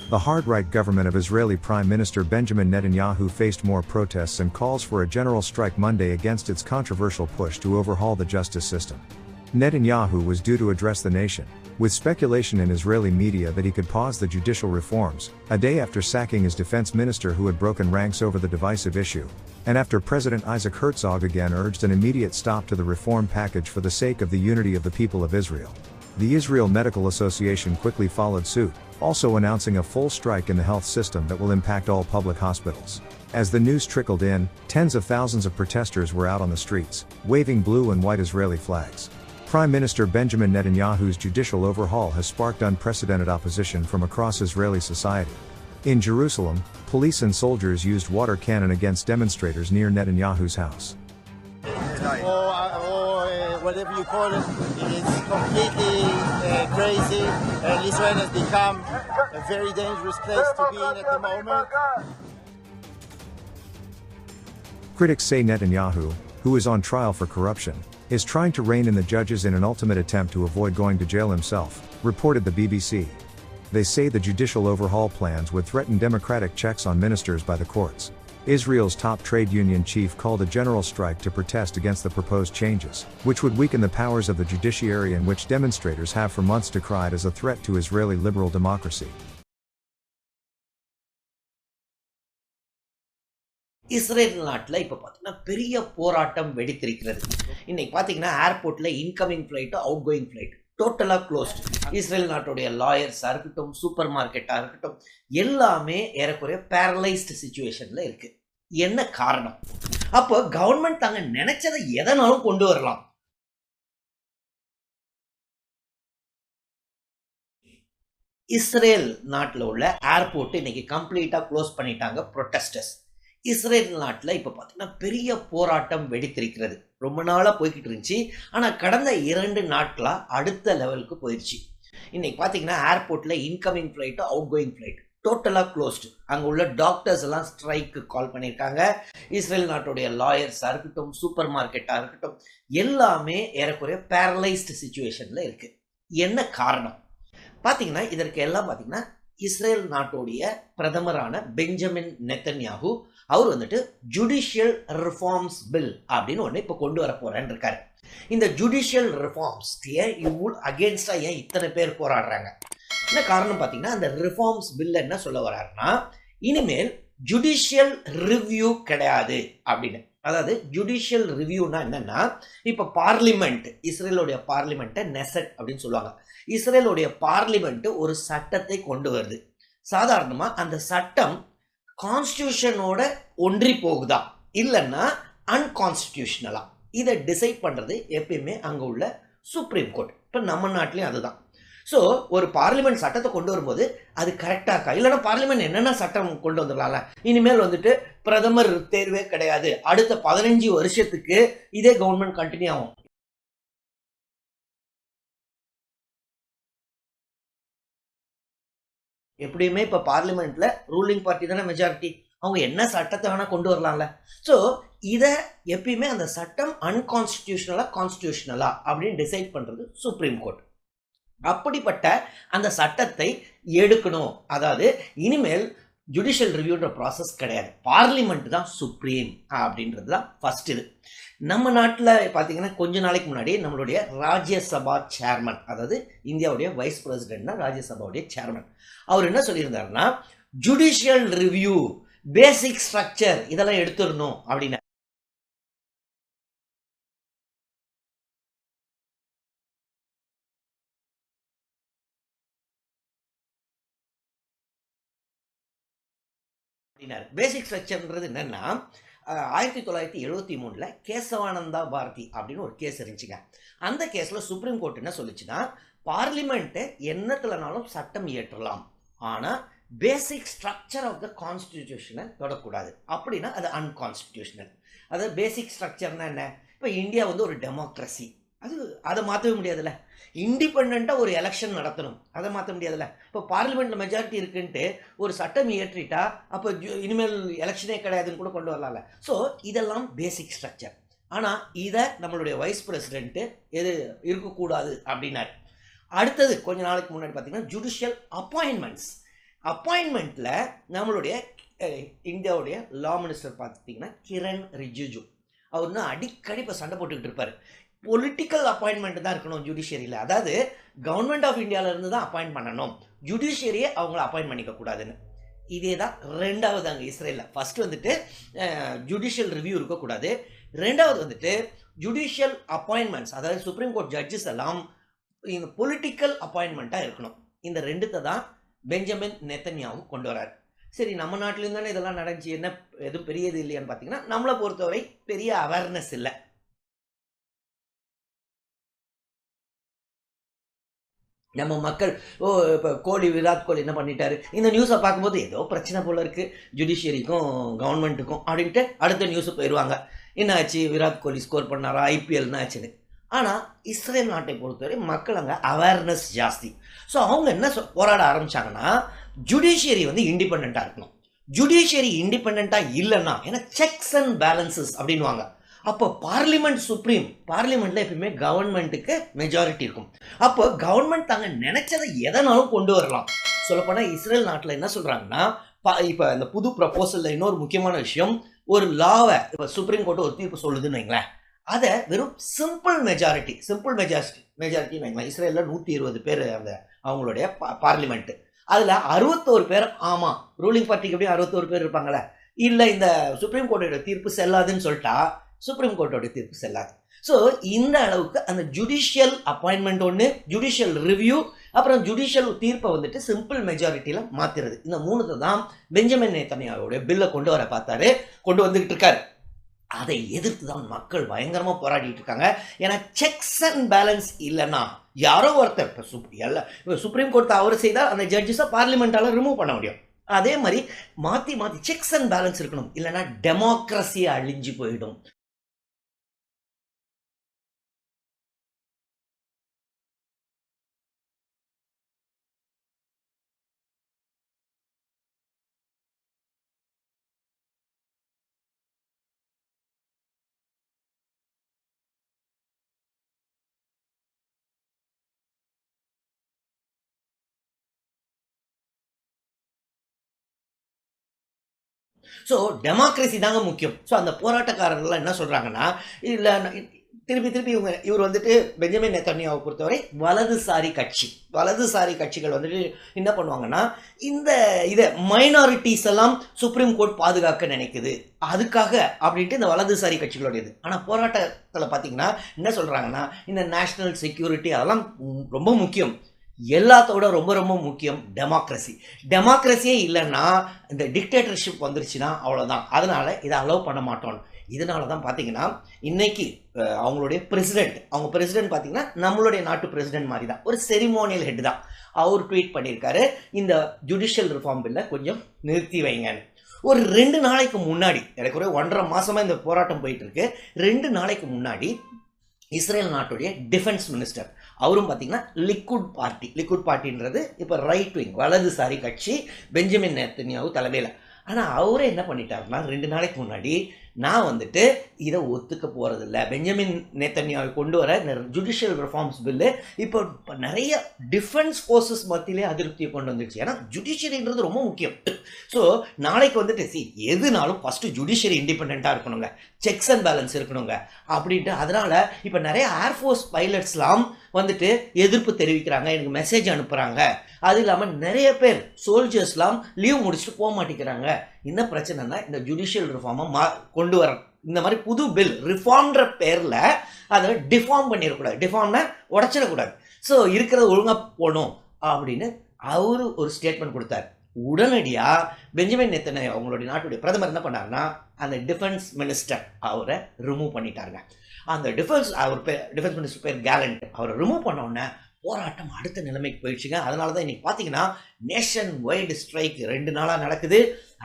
The hard-right government of Israeli Prime Minister Benjamin Netanyahu faced more protests and calls for a general strike Monday against its controversial push to overhaul the justice system. Netanyahu was due to address the nation, with speculation in Israeli media that he could pause the judicial reforms, a day after sacking his defense minister who had broken ranks over the divisive issue, and after President Isaac Herzog again urged an immediate stop to the reform package for the sake of the unity of the people of Israel. The Israel Medical Association quickly followed suit, also announcing a full strike in the health system that will impact all public hospitals. As the news trickled in, tens of thousands of protesters were out on the streets, waving blue and white Israeli flags. Prime Minister Benjamin Netanyahu's judicial overhaul has sparked unprecedented opposition from across Israeli society. In Jerusalem, police and soldiers used water cannon against demonstrators near Netanyahu's house. Whatever you call it, it's completely crazy, and Israel has become a very dangerous place to be in at the moment. Critics say Netanyahu, who is on trial for corruption, is trying to rein in the judges in an ultimate attempt to avoid going to jail himself, reported the BBC. They say the judicial overhaul plans would threaten democratic checks on ministers by the courts. Israel's top trade union chief called a general strike to protest against the proposed changes, which would weaken the powers of the judiciary and which demonstrators have for months decried as a threat to Israeli liberal democracy. Israel நாட்டில் இப்போ பார்த்தீங்கன்னா பெரிய போராட்டம் வெடித்திருக்கிறது. இன்னைக்கு பார்த்தீங்கன்னா ஏர்போர்ட்டில் incoming flight out going flight டோட்டலாக closed. Israel நாட்டுடைய லாயர்ஸாக இருக்கட்டும், சூப்பர் மார்க்கெட்டாக இருக்கட்டும், எல்லாமே ஏறக்குறைய பேரலைஸ்டு சுச்சுவேஷனில் இருக்குது. என்ன காரணம்? அப்போ கவர்மெண்ட் தாங்க நினைச்சதை எதனாலும் கொண்டு வரலாம். இஸ்ரேல் நாட்டில் உள்ள ஏர்போர்ட் இன்னைக்கு கம்ப்ளீட்டாக க்ளோஸ் பண்ணிட்டாங்க ப்ரொட்டஸ்டர்ஸ். இஸ்ரேல் நாட்டில் இப்போ பார்த்தீங்கன்னா பெரிய போராட்டம் வெடித்திருக்கிறது. ரொம்ப நாளாக போய்கிட்டு இருந்துச்சு, ஆனால் கடந்த 2 நாட்களாக அடுத்த லெவலுக்கு போயிடுச்சு. இன்னைக்கு பார்த்தீங்கன்னா ஏர்போர்ட்டில் incoming flight out going flight டோட்டலாக க்ளோஸ்டு. அங்கே உள்ள டாக்டர்ஸ் எல்லாம் ஸ்ட்ரைக்கு கால் பண்ணியிருக்காங்க. இஸ்ரேல் நாட்டுடைய லாயர்ஸாக இருக்கட்டும், சூப்பர் மார்க்கெட்டாக இருக்கட்டும், எல்லாமே ஏறக்குறைய பேரலைஸ்டு சுச்சுவேஷனில் இருக்குது. என்ன காரணம்? பார்த்தீங்கன்னா இதற்கு எல்லாம் பார்த்தீங்கன்னா இஸ்ரேல் நாட்டுடைய பிரதமரான பெஞ்சமின் நெத்தன்யாகு அவர் வந்துட்டு ஜுடிஷியல் ரிஃபார்ம்ஸ் பில் அப்படின்னு ஒன்று இப்போ கொண்டு வர போறேன்னு இருக்காரு. இந்த ஜுடிஷியல் ரிஃபார்ம்ஸ் அகேன்ஸ்டா ஏன் இத்தனை பேர் போராடுறாங்க? என்ன காரணம் பார்த்தீங்கன்னா, அந்த ரிஃபார்ம்ஸ் பில் என்ன சொல்ல வர்றாருன்னா, இனிமேல் ஜுடிஷியல் ரிவ்யூ கிடையாது அப்படின்னு. அதாவது ஜுடிஷியல் ரிவ்யூனா என்னன்னா, இப்போ பார்லிமெண்ட், இஸ்ரேலுடைய பார்லிமெண்ட்டை நெசட் அப்படின்னு சொல்லுவாங்க. இஸ்ரேலுடைய பார்லிமெண்ட் ஒரு சட்டத்தை கொண்டு வருது. சாதாரணமாக அந்த சட்டம் கான்ஸ்டியூஷனோட ஒன்றி போகுதா இல்லைன்னா அன்கான்ஸ்டியூஷனலா, இதை டிசைட் பண்ணுறது எப்பயுமே அங்கே உள்ள சுப்ரீம் கோர்ட். இப்போ நம்ம நாட்டிலையும் அதுதான். ஸோ ஒரு பார்லிமெண்ட் சட்டத்தை கொண்டு வரும்போது அது கரெக்டாக, இல்லைன்னா பார்லிமெண்ட் என்னென்ன சட்டம் கொண்டு வந்துடலாம்ல. இனிமேல் வந்துட்டு பிரதமர் தேர்வே கிடையாது, அடுத்த 15 வருஷத்துக்கு இதே கவர்மெண்ட் கண்டினியூ ஆகும். எப்படியுமே இப்போ பார்லிமெண்ட்ல ரூலிங் பார்ட்டி தானே மெஜாரிட்டி, அவங்க என்ன சட்டத்தை வேணா கொண்டு வரலாம்ல. ஸோ இதை எப்பயுமே அந்த சட்டம் அன்கான்ஸ்டியூஷனலா கான்ஸ்டியூஷனலா அப்படின்னு டிசைட் பண்றது சுப்ரீம் கோர்ட். அப்படிப்பட்ட அந்த சட்டத்தை எடுக்கணும். அதாவது இனிமேல் ஜுடிஷியல் ரிவ்யூன்ற ப்ராசஸ் கிடையாது, பார்லிமெண்ட் தான் சுப்ரீம் அப்படின்றது தான் ஃபர்ஸ்ட். இது நம்ம நாட்டில் பார்த்தீங்கன்னா கொஞ்ச நாளைக்கு முன்னாடி நம்மளுடைய ராஜ்யசபா சேர்மன், அதாவது இந்தியாவுடைய வைஸ் பிரசிடென்ட் தான் ராஜ்யசபாவுடைய சேர்மன், அவர் என்ன சொல்லியிருந்தாருன்னா, ஜுடிஷியல் ரிவ்யூ, பேசிக் ஸ்ட்ரக்சர் இதெல்லாம் எடுத்துடணும் அப்படின்னு. பேசிக் ஸ்ட்ரக்சர்ன்றது என்னன்னா, 1973 கேசவானந்தா பாரதி அப்படின்னு ஒரு கேஸ் இருந்துச்சுங்க. அந்த கேஸ்ல சுப்ரீம் கோர்ட் என்ன சொல்லிச்சுன்னா, பார்லிமெண்ட் என்னத்துலனாலும் சட்டம் இயற்றலாம், ஆனா பேசிக் ஸ்ட்ரக்சர் ஆஃப் த கான்ஸ்டிடியூஷனை தொடக்கூடாது. அப்படின்னா அது அன்கான்ஸ்டிடியூஷனல். அதாவது பேசிக் ஸ்ட்ரக்சர்னா என்ன? இப்போ இந்தியா வந்து ஒரு டெமோக்ரஸி, அதை மாற்றவே முடியாதுல்ல. இண்டிபெண்ட்டாக ஒரு எலெக்ஷன் நடத்தணும், அதை மாற்ற முடியாதுல்ல. இப்போ பார்லிமெண்ட்டில் மெஜாரிட்டி இருக்குன்ட்டு ஒரு சட்டம் இயற்றிட்டா அப்போ இனிமேல் எலெக்ஷனே கிடையாதுன்னு கூட கொண்டு வரலாம்ல. ஸோ இதெல்லாம் பேசிக் ஸ்ட்ரக்சர். ஆனால் இதை நம்மளுடைய வைஸ் பிரசிடென்ட்டு எது இருக்கக்கூடாது அப்படின்னாரு. அடுத்தது கொஞ்ச நாளைக்கு முன்னாடி பார்த்தீங்கன்னா ஜுடிஷியல் அப்பாயின்மெண்ட்ஸ், அப்பாயின்மெண்ட்டில் நம்மளுடைய இந்தியாவுடைய லா மினிஸ்டர் பார்த்தீங்கன்னா கிரண் ரிஜிஜு. அவர் இன்னும் அடிக்கடி இப்போ சண்டை போட்டுக்கிட்டு இருப்பார். பொலிட்டிக்கல் அப்பாயின்மெண்ட் தான் இருக்கணும் ஜுடிஷியரியில், அதாவது கவர்மெண்ட் ஆஃப் இந்தியாவிலேருந்து தான் அப்பாயின்ட் பண்ணணும், ஜுடிஷியரியை அவங்கள அப்பாயின்ட் பண்ணிக்க கூடாதுன்னு. இதே தான் ரெண்டாவது அங்கே இஸ்ரேலில். ஃபர்ஸ்ட் வந்துட்டு ஜுடிஷியல் ரிவ்யூ இருக்கக்கூடாது, ரெண்டாவது வந்துட்டு ஜுடிஷியல் அப்பாயின்மெண்ட்ஸ், அதாவது சுப்ரீம் கோர்ட் ஜட்ஜஸ் எல்லாம் இந்த பொலிட்டிக்கல் அப்பாயின்மெண்ட்டாக இருக்கணும். இந்த ரெண்டுத்தை தான் பெஞ்சமின் நெத்தன்யாஹூ கொண்டு வரார். சரி, நம்ம நாட்டிலேருந்து தானே இதெல்லாம் நடந்துச்சு, என்ன எதுவும் பெரியது இல்லையான்னு பார்த்தீங்கன்னா நம்மளை பொறுத்தவரை பெரிய அவேர்னஸ் இல்லை. நம்ம மக்கள் இப்போ விராட் கோலி என்ன பண்ணிட்டாரு, இந்த நியூஸை பார்க்கும்போது ஏதோ பிரச்சனை போல இருக்கு ஜுடிஷியரிக்கும் கவர்மெண்ட்டுக்கும் அப்படின்ட்டு அடுத்த நியூஸு போயிடுவாங்க. என்ன ஆச்சு, விராட் கோலி ஸ்கோர் பண்ணாரா, ஐபிஎல்னு ஆச்சுன்னு. ஆனால் இஸ்ரேல் நாட்டை பொறுத்தவரை மக்கள் அங்கே அவேர்னஸ் ஜாஸ்தி. ஸோ அவங்க என்ன போராட ஆரம்பிச்சாங்கன்னா, ஜுடிஷியரி வந்து இண்டிபெண்ட்டாக இருக்கணும். ஜுடிஷியரி இண்டிபெண்ட்டாக இல்லைன்னா, ஏன்னா செக்ஸ் அண்ட் பேலன்சஸ் அப்படின்வாங்க. அப்போ பார்லிமெண்ட் சுப்ரீம், பார்லிமெண்ட்ல எப்பயுமே கவர்மெண்ட்டுக்கு மெஜாரிட்டி இருக்கும். அப்போ கவர்மெண்ட் தாங்க நினைச்சதை எதனாலும் கொண்டு வரலாம். சொல்லப்போனால் இஸ்ரேல் நாட்டில் என்ன சொல்றாங்கன்னா, இப்போ இந்த புது ப்ரப்போசல்ல இன்னொரு முக்கியமான விஷயம், ஒரு லாவை இப்போ சுப்ரீம் கோர்ட் ஒரு தீர்ப்பு சொல்லுதுன்னு வைங்களேன், அதை வெறும் சிம்பிள் மெஜாரிட்டி வைங்களேன். இஸ்ரேலில் 120 பேர் அந்த அவங்களுடைய பார்லிமெண்ட், அதில் 61 பேர் ஆமா, ரூலிங் பார்ட்டிக்கு எப்படியும் 61 பேர் இருப்பாங்களே, இல்லை இந்த சுப்ரீம் கோர்ட்டோட தீர்ப்பு செல்லாதுன்னு சொல்லிட்டா சுப்ரீம் கோர்ட்டோட தீர்ப்பு செல்லாது. ஸோ இந்த அளவுக்கு அந்த ஜுடிஷியல் அப்பாயின்மெண்ட் ஒன்று, ஜுடிஷியல் ரிவ்யூ, அப்புறம் ஜுடிஷியல் தீர்ப்பை வந்துட்டு சிம்பிள் மெஜாரிட்டியில் மாற்றுறது, இந்த மூணுத்தை தான் பெஞ்சமின் நேத்தன்யாஹூவுடைய பில்லை கொண்டு வர பார்த்தாரு, கொண்டு வந்துகிட்டு இருக்காரு. அதை எதிர்த்து தான் மக்கள் பயங்கரமாக போராடிட்டு இருக்காங்க. ஏன்னா செக்ஸ் அண்ட் பேலன்ஸ் இல்லைன்னா யாரோ ஒருத்தர் இப்போ சுப்ரீம் கோர்ட் அவர் செய்தால் அந்த ஜட்ஜஸை பார்லிமெண்டால ரிமூவ் பண்ண முடியும். அதே மாதிரி மாற்றி செக்ஸ் அண்ட் பேலன்ஸ் இருக்கணும், இல்லைன்னா டெமோக்ரஸி அழிஞ்சு போயிடும். ஸோ டெமோக்ரஸி தாங்க முக்கியம். ஸோ அந்த போராட்டக்காரர்கள்லாம் என்ன சொல்கிறாங்கன்னா, இல்லை திருப்பி இவர் வந்துட்டு பெஞ்சமின் நெத்தன்யாஹூவை பொறுத்தவரை வலதுசாரி கட்சிகள் வந்துட்டு என்ன பண்ணுவாங்கன்னா, இந்த இதை மைனாரிட்டிஸ் எல்லாம் சுப்ரீம் கோர்ட் பாதுகாக்க நினைக்குது, அதுக்காக அப்படின்ட்டு இந்த வலதுசாரி கட்சிகளோடையது. ஆனால் போராட்டத்தில் பார்த்தீங்கன்னா என்ன சொல்கிறாங்கன்னா, இந்த நேஷனல் செக்யூரிட்டி அதெல்லாம் ரொம்ப முக்கியம், எல்லாத்தோட ரொம்ப ரொம்ப முக்கியம் டெமோக்ரஸியே இல்லைன்னா இந்த டிக்டேட்டர்ஷிப் வந்துருச்சுன்னா அவ்வளோதான், அதனால இதை அலோவ் பண்ண மாட்டோம். இதனால தான் பார்த்தீங்கன்னா இன்னைக்கு அவங்க பிரசிடென்ட் பார்த்தீங்கன்னா நம்மளுடைய நாட்டு பிரசிடென்ட் மாதிரி தான், ஒரு செரிமோனியல் ஹெட் தான். அவர் ட்வீட் பண்ணியிருக்காரு, இந்த ஜுடிஷியல் ரிஃபார்ம் பில்லை கொஞ்சம் நிறுத்தி வைங்கன்னு. ஒரு 2 நாளைக்கு முன்னாடி, எனக்கு ஒரு 1.5 மாசமா இந்த போராட்டம் போயிட்டு இருக்கு, 2 நாளைக்கு முன்னாடி இஸ்ரேல் நாட்டுடைய டிஃபென்ஸ் மினிஸ்டர், அவரும் பார்த்தீங்கன்னா லிக்குட் பார்ட்டின்றது இப்போ ரைட் விங் வலதுசாரி கட்சி பெஞ்சமின் நேத்தன்யாஹூ தலைமையில். ஆனால் அவரே என்ன பண்ணிட்டாருன்னா 2 நாளைக்கு முன்னாடி, நான் வந்துட்டு இதை ஒத்துக்க போகிறதில்ல, பெஞ்சமின் நேத்தன்யாஹூ கொண்டு வர ஜுடிஷியல் ரிஃபார்ம்ஸ் பில்லு இப்போ நிறைய டிஃபென்ஸ் ஃபோர்ஸஸ் மத்தியிலே அதிருப்தியை கொண்டு வந்துருச்சு. ஏன்னா ஜுடிஷியரின்றது ரொம்ப முக்கியம். ஸோ நாளைக்கு வந்துட்டு எதுனாலும் ஃபஸ்ட்டு ஜுடிஷியரி இண்டிபெண்ட்டாக இருக்கணுங்க, செக்ஸ் அண்ட் பேலன்ஸ் இருக்கணுங்க அப்படின்ட்டு. அதனால் இப்போ நிறைய ஏர்ஃபோர்ஸ் பைலட்ஸ்லாம் வந்துட்டு எதிர்ப்பு தெரிவிக்கிறாங்க, எனக்கு மெசேஜ் அனுப்புகிறாங்க. அது இல்லாமல் நிறைய பேர் சோல்ஜர்ஸ்லாம் லீவ் முடிச்சுட்டு போக மாட்டேங்கிறாங்க. என்ன பிரச்சனைனா, இந்த ஜுடிஷியல் ரிஃபார்மை கொண்டு வர இந்த மாதிரி புது பில் ரிஃபார்ம்ன்ற பேரில் அதை டிஃபார்ம் பண்ணிடக்கூடாது, டிஃபார்ம்னா உடச்சிடக்கூடாது, ஸோ இருக்கிறத ஒழுங்காக போகணும் அப்படின்னு அவரு ஒரு ஸ்டேட்மெண்ட் கொடுத்தார். உடனடியாக பெஞ்சமின் நேத்தன்யாஹூ அவங்களுடைய நாட்டுடைய பிரதமர் என்ன பண்ணாருன்னா, அந்த டிஃபென்ஸ் மினிஸ்டர் அவரை ரிமூவ் பண்ணிட்டாருங்க. அந்த டிஃபென்ஸ் மினிஸ்டர் பேர் கேலண்ட், அவரை ரிமூவ் பண்ண உடனே போராட்டம் அடுத்த நிலைமைக்கு போயிடுச்சுங்க. அதனால தான் இன்னைக்கு பார்த்தீங்கன்னா நேஷன் வைடு ஸ்ட்ரைக் 2 நாளாக நடக்குது.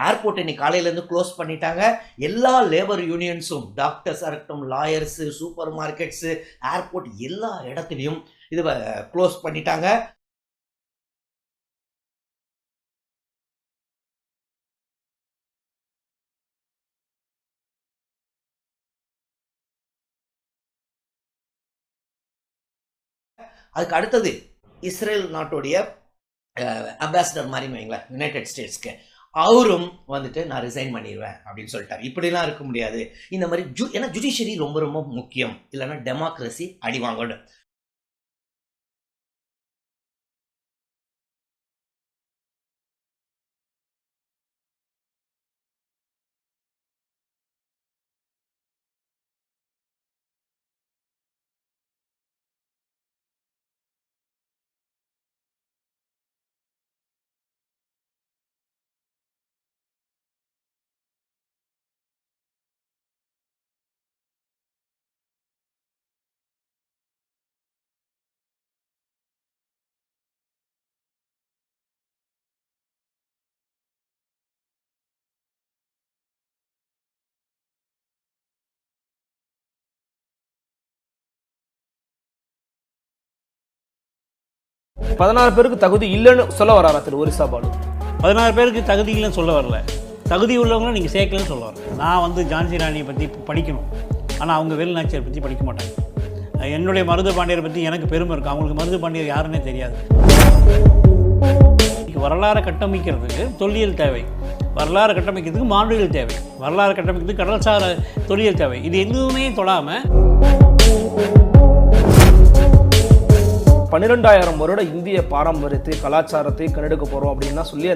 ஏர்போர்ட் இன்னைக்கு காலையிலேருந்து க்ளோஸ் பண்ணிட்டாங்க. எல்லா லேபர் யூனியன்ஸும், டாக்டர்ஸாக இருக்கட்டும், லாயர்ஸு, சூப்பர் மார்க்கெட்ஸு, ஏர்போர்ட் எல்லா இடத்துலையும் இது க்ளோஸ் பண்ணிட்டாங்க. அதுக்கு அடுத்தது இஸ்ரேல் நாட்டுடைய அம்பாசிடர் மாதிரி வைங்களேன் யுனைடெட் ஸ்டேட்ஸ்க்கு, அவரும் வந்துட்டு நான் ரிசைன் பண்ணிடுவேன் அப்படின்னு சொல்லிட்டார். இப்படிலாம் இருக்க முடியாது. இந்த மாதிரி ஏன்னா ஜுடிஷியரி ரொம்ப ரொம்ப முக்கியம், இல்லைன்னா டெமோக்ரஸி அடி வாங்கணும். பேருக்கு தகுதி இல்லைன்னு சொல்ல வராரா திரு ஒரிசா பாலு? 16 பேருக்கு தகுதி இல்லைன்னு சொல்ல வரல, தகுதி உள்ளவங்களும் நீங்கள் சேர்க்கலன்னு சொல்ல வரல. நான் ஜான்சி ராணியை பற்றி படிக்கணும், ஆனால் அவங்க வேலுநாச்சியார் பற்றி படிக்க மாட்டாங்க. என்னுடைய மருது பாண்டியரை பற்றி எனக்கு பெருமை இருக்குது, அவங்களுக்கு மருது பாண்டியர் யாருன்னே தெரியாது. வரலாறு கட்டமைக்கிறதுக்கு தொல்லியல் தேவை, வரலாறு கட்டமைக்கிறதுக்கு மானுடவியல் தேவை, வரலாறு கட்டமைக்கிறதுக்கு கடல்சார தொல்லியல் தேவை. இது எதுவுமே தொடாமல் 12,000 வருட இந்திய பாரம்பரியத்தை கலாச்சாரத்தை கண்டெடுக்க போகிறோம் அப்படின்னு சொல்லி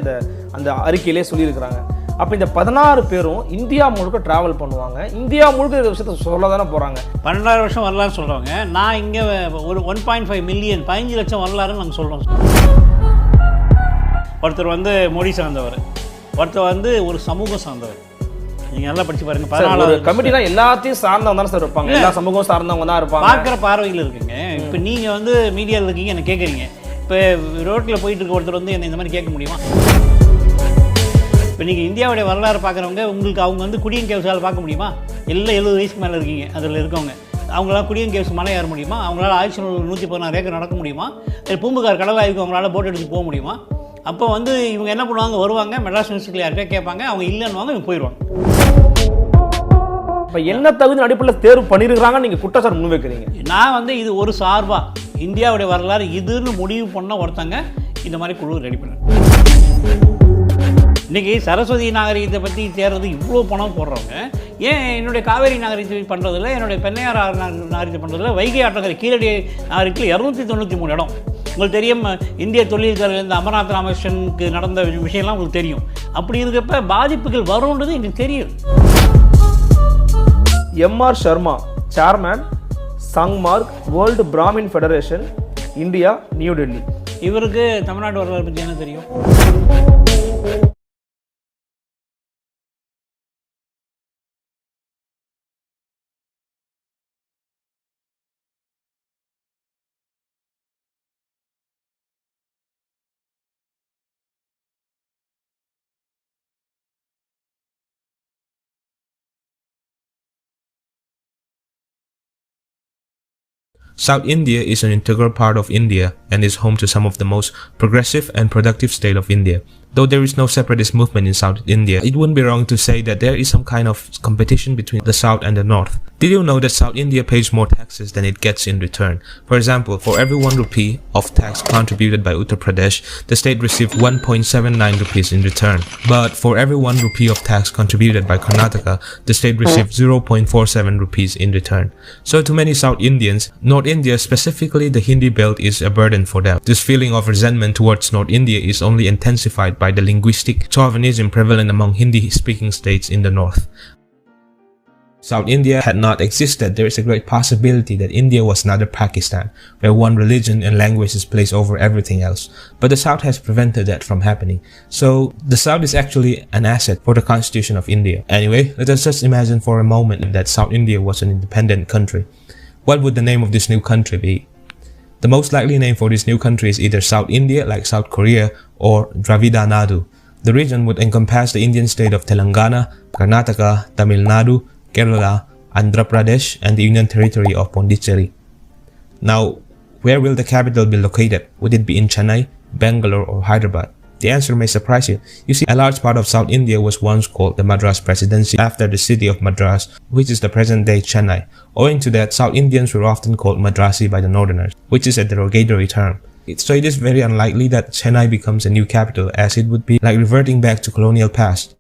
அந்த அறிக்கையிலே சொல்லியிருக்கிறாங்க. அப்போ இந்த 16 பேரும் இந்தியா முழுக்க ட்ராவல் பண்ணுவாங்க, இந்தியா முழுக்க இந்த விஷயத்தை சொல்ல தானே போகிறாங்க. 12,000 வருஷம் வரலாறு சொல்கிறவங்க, நான் இங்கே ஒரு 1.5 மில்லியன் 15 லட்சம் வரலாறுன்னு நாங்கள் சொல்கிறோம். ஒருத்தர் மொழி சார்ந்தவர், ஒருத்தர் ஒரு சமூகம் சார்ந்தவர். நீங்கள் நல்லா படிச்சு பாருங்க. 14 கமிட்டினா எல்லாத்தையும் சார்ந்தவங்க தானே சார் இருப்பாங்க, எல்லா சமூகம் சார்ந்தவங்க தான் இருப்பாங்க. பார்க்குற பார்வையில் இருக்குங்க. இப்போ நீங்கள் மீடியாவில் இருக்கீங்க, என்ன கேட்குறீங்க. இப்போ ரோட்டில் போயிட்டு இருக்க ஒருத்தர் என்ன இந்த மாதிரி கேட்க முடியுமா? இப்போ நீங்கள் இந்தியாவுடைய வரலாறு பார்க்குறவங்க, உங்களுக்கு அவங்க குடியன் கேவ்ஸால் பார்க்க முடியுமா? எல்லாம் 70 வயசுக்கு மேலே இருக்கீங்க அதில் இருக்கவங்க, அவங்களால குடியன் கேவ்ஸ் மலை ஏற முடியுமா? அவங்களால 1116 ஏக்கர் நடக்க முடியுமா? பூம்புகார் கடல் ஆய்வுக்கு அவங்களால போட் எடுத்து போக முடியுமா? அப்போ இவங்க என்ன பண்ணுவாங்க, வருவாங்க மெட்ராஸ் யூனிவர்சிட்டியில் யார்கிட்ட கேட்பாங்க, அவங்க இல்லைன்னுவாங்க, இவங்க போயிடுவாங்க. இப்போ என்ன தகுதி அடிப்படையில் தேர்வு பண்ணியிருக்கிறாங்கன்னு நீங்கள் குற்றச்சாட்டு முன்வைக்கிறீங்க. நான் இது ஒரு சார்பாக இந்தியாவுடைய வரலாறு இதுன்னு முடிவு பண்ண ஒருத்தங்க இந்த மாதிரி குழு ரெடி பண்ண. இன்றைக்கி சரஸ்வதி நாகரிகத்தை பற்றி தேர்றது இவ்வளோ பணம் போடுறவங்க ஏன் என்னுடைய காவேரி நாகரிகத்தை பண்ணுறதில்ல, என்னுடைய பெண்ணையார் நாகரிகத்தை பண்ணுறதில்ல, வைகை ஆற்றங்கரை கீழடி நாகரிகத்தில் 293 இடம். உங்களுக்கு தெரியும், இந்திய தொழில்கள் இந்த அமர்நாத் ராமகிருஷ்ணனுக்கு நடந்த விஷயம்லாம் உங்களுக்கு தெரியும். அப்படி இருக்கப்ப பாதிப்புகள் வரும்ன்றது எனக்கு தெரியும். எம்ஆர் சர்மா, சேர்மேன், சங்மார்க் world Brahmin federation, India, New Delhi. இவருக்கு தமிழ்நாடு வரலாறு பற்றி என்ன தெரியும்? South India is an integral part of India and is home to some of the most progressive and productive state of India. Though there is no separatist movement in South India, it wouldn't be wrong to say that there is some kind of competition between the South and the North. Did you know that South India pays more taxes than it gets in return? For example, for every 1 rupee of tax contributed by Uttar Pradesh, the state received 1.79 rupees in return. But for every 1 rupee of tax contributed by Karnataka, the state received 0.47 rupees in return. So to many South Indians, North India, specifically the Hindi belt, is a burden for them. This feeling of resentment towards North India is only intensified by the linguistic chauvinism prevalent among Hindi-speaking states in the north. South India had not existed, there is a great possibility that India was another Pakistan, where one religion and language is placed over everything else. But the South has prevented that from happening. So, the South is actually an asset for the Constitution of India. Anyway, let us just imagine for a moment that South India was an independent country. What would the name of this new country be? The most likely name for this new country is either South India, like South Korea, or Dravida Nadu. The region would encompass the Indian state of Telangana, Karnataka, Tamil Nadu, Kerala, Andhra Pradesh, and the Union Territory of Pondicherry. Now, where will the capital be located? Would it be in Chennai, Bangalore, or Hyderabad? The answer may surprise you. You see, a large part of South India was once called the Madras Presidency after the city of Madras, which is the present-day Chennai. Owing to that, South Indians were often called Madrasi by the Northerners, which is a derogatory term. So it is very unlikely that Chennai becomes a new capital, as it would be like reverting back to colonial past.